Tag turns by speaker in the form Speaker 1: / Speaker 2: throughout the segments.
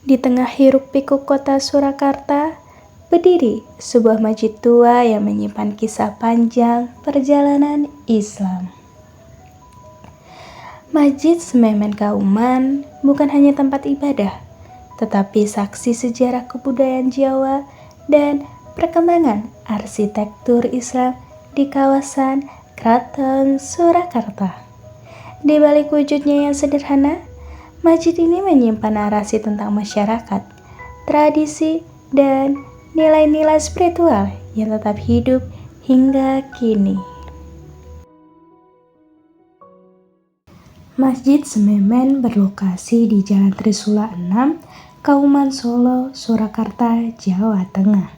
Speaker 1: Di tengah hiruk-pikuk kota Surakarta, berdiri sebuah masjid tua yang menyimpan kisah panjang perjalanan Islam. Masjid Sememen Kauman bukan hanya tempat ibadah, tetapi saksi sejarah kebudayaan Jawa dan perkembangan arsitektur Islam di kawasan Kraton Surakarta. Di balik wujudnya yang sederhana, masjid ini menyimpan narasi tentang masyarakat, tradisi, dan nilai-nilai spiritual yang tetap hidup hingga kini. Masjid Sememen berlokasi di Jalan Trisula 6, Kauman Solo, Surakarta, Jawa Tengah.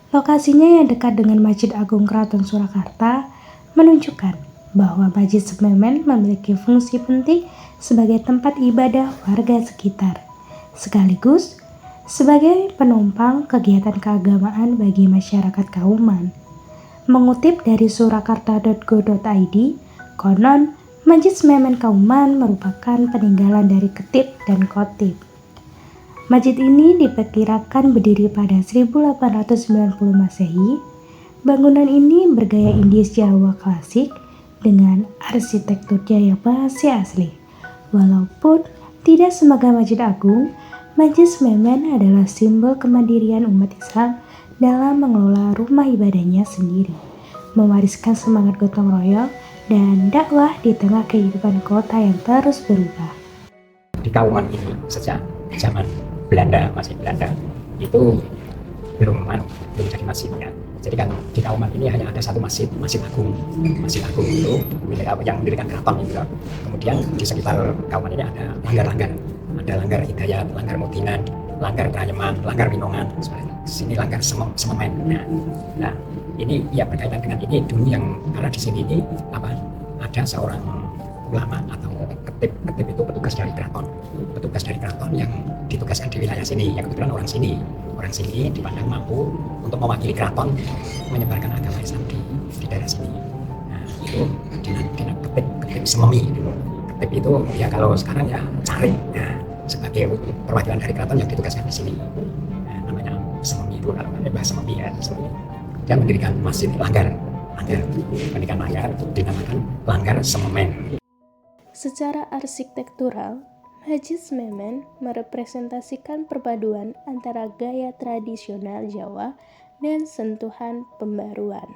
Speaker 1: Lokasinya yang dekat dengan Masjid Agung Kraton Surakarta menunjukkan bahwa Masjid Sememen memiliki fungsi penting sebagai tempat ibadah warga sekitar, sekaligus sebagai penumpang kegiatan keagamaan bagi masyarakat Kauman. Mengutip dari surakarta.go.id, konon Masjid Sememen Kauman merupakan peninggalan dari Ketip dan Kotip. Masjid ini diperkirakan berdiri pada 1890 Masehi. Bangunan ini bergaya Indies Jawa klasik dengan arsitekturnya yang masih asli. Walaupun tidak semegah Masjid Agung, Masjid Sememen adalah simbol kemandirian umat Islam dalam mengelola rumah ibadahnya sendiri, mewariskan semangat gotong royong dan dakwah di tengah kehidupan kota yang terus berubah.
Speaker 2: Di Kauman ini sejak zaman Belanda, masih Belanda, itu belum jadi masjidnya. Jadi kan di Kauman ini hanya ada satu masjid, Masjid Agung. Masjid Agung itu yang mendirikan keraton itu. Kemudian di sekitar Kauman ini ada langgar-langgar. Ada langgar Hidayat, langgar Mudinan, langgar Prayeman, langgar Winongan. Sini langgar Sememen. Nah, ini ya berkaitan dengan ini dulu yang karena di sini ini ada seorang ulama atau ketip itu petugas dari keraton yang ditugaskan di wilayah sini, yang kebetulan orang sini dipandang mampu untuk mewakili keraton menyebarkan agama Islam di daerah sini. Nah, itu dinas ketip Sememi. Ketip itu ya kalau sekarang ya cari, sebagai perwakilan dari keraton yang ditugaskan di sini. Nah, namanya Sememi itu kalau bahasa Sememi ya. Dia mendirikan masjid langgar dinamakan Langgar Sememen.
Speaker 1: Secara arsitektural, Masjid Sememen merepresentasikan perpaduan antara gaya tradisional Jawa dan sentuhan pembaruan.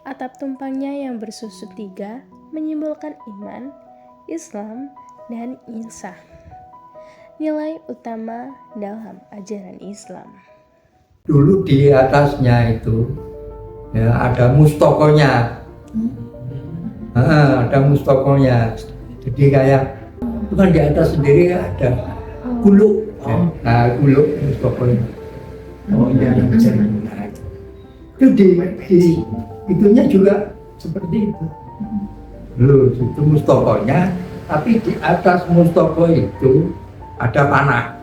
Speaker 1: Atap tumpangnya yang bersusun 3 menyimbolkan iman, Islam, dan insaf, nilai utama dalam ajaran Islam.
Speaker 3: Dulu di atasnya itu ya, ada mustokonya, ada mustokonya. Jadi kayak itu kan di atas sendiri ada guluk, guluk mustokonya. Nah, itu di itunya juga seperti itu. Loh, itu mustokonya, tapi di atas mustoko itu ada panah.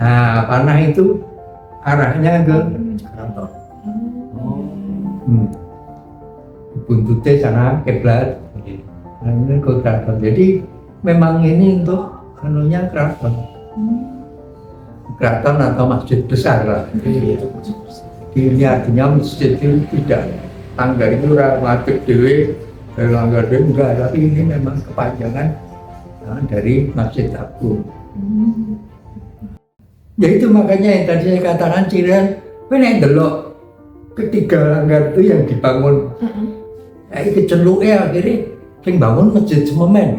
Speaker 3: Nah, panah itu arahnya ke keraton. Buntutnya sana kiblat. Nah, ini ke keraton. Jadi memang ini untuk anunya keraton. Keraton atau masjid besar lah. Ini artinya masjid itu tidak tangga itu ngatik dewe, langgar dewe enggak, tapi ini memang kepanjangan dari Masjid Agung. Ya itu makanya yang tadi saya katakan cirian, ini delok ketiga langgar itu yang dibangun. Nah, itu celuknya akhirnya yang bangun Masjid Sememen,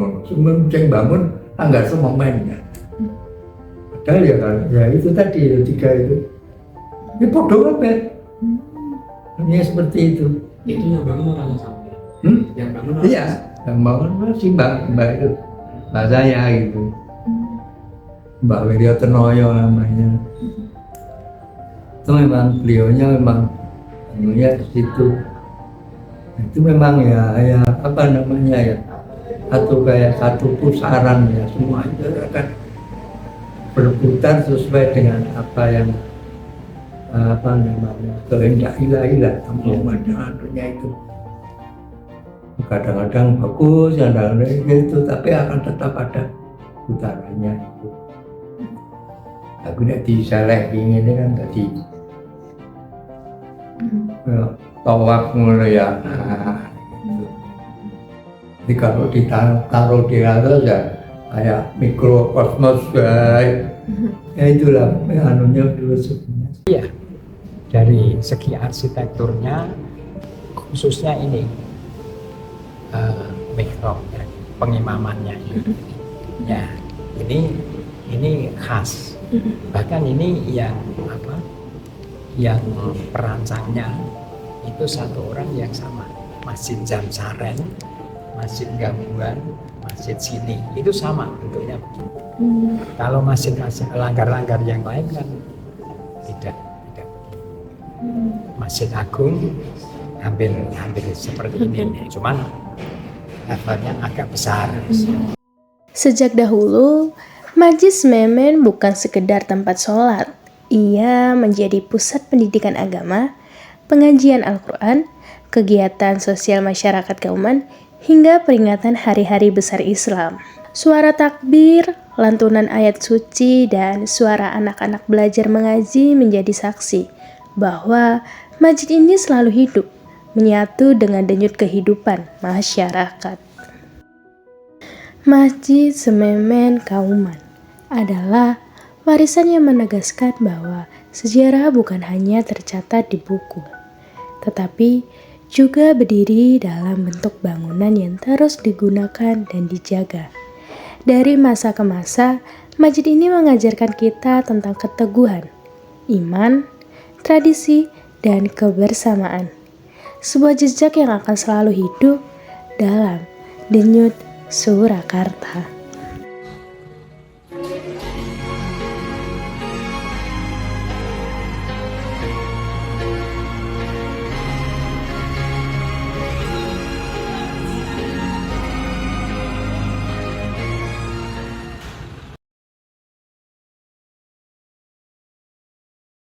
Speaker 3: yang bangun langgar Sememen. Ya. Padahal ya kan, ya itu tadi 3 itu. Ini podo apa? Ini seperti itu.
Speaker 2: Itu yang bangun orang sampai. Yang bangun orang.
Speaker 3: Iya, yang bangun masih mbak itu, mbak saya itu. Mbak Wirya Tenoyo namanya. Itu memang beliaunya memang di situ. Itu memang ya apa namanya ya, satu pusaran ya, semua itu akan berputar sesuai dengan apa yang kehendak ilahi lah, anunya itu. Kadang-kadang bagus, kadang-kadang itu, tapi akan tetap ada putarannya itu. Aku nek diseleh ini kan tadi tawaf ngono ya. Jadi kalau ditaruh di atas ya kayak mikrokosmos baik. Ya itulah anunya filosofinya.
Speaker 2: Iya, dari segi arsitekturnya khususnya ini mihrab ya, pengimamannya ya, ini khas. Bahkan ini yang perancangnya itu satu orang yang sama. Masjid Jamsaren, Masjid Gangguan, Masjid sini itu sama bentuknya. Kalau masjid-masjid langgar-langgar yang lain kan tidak. Masjid Agung hampir seperti ini, cuman levelnya agak besar.
Speaker 1: Sejak dahulu, Masjid Sememen bukan sekedar tempat sholat. Ia menjadi pusat pendidikan agama, pengajian Al-Quran, kegiatan sosial masyarakat Kauman, hingga peringatan hari-hari besar Islam. Suara takbir, lantunan ayat suci, dan suara anak-anak belajar mengaji menjadi saksi bahwa masjid ini selalu hidup, menyatu dengan denyut kehidupan masyarakat. Masjid Sememen Kauman adalah warisan yang menegaskan bahwa sejarah bukan hanya tercatat di buku, tetapi juga berdiri dalam bentuk bangunan yang terus digunakan dan dijaga. Dari masa ke masa, masjid ini mengajarkan kita tentang keteguhan, iman, tradisi, dan kebersamaan. Sebuah jejak yang akan selalu hidup dalam denyut Surakarta.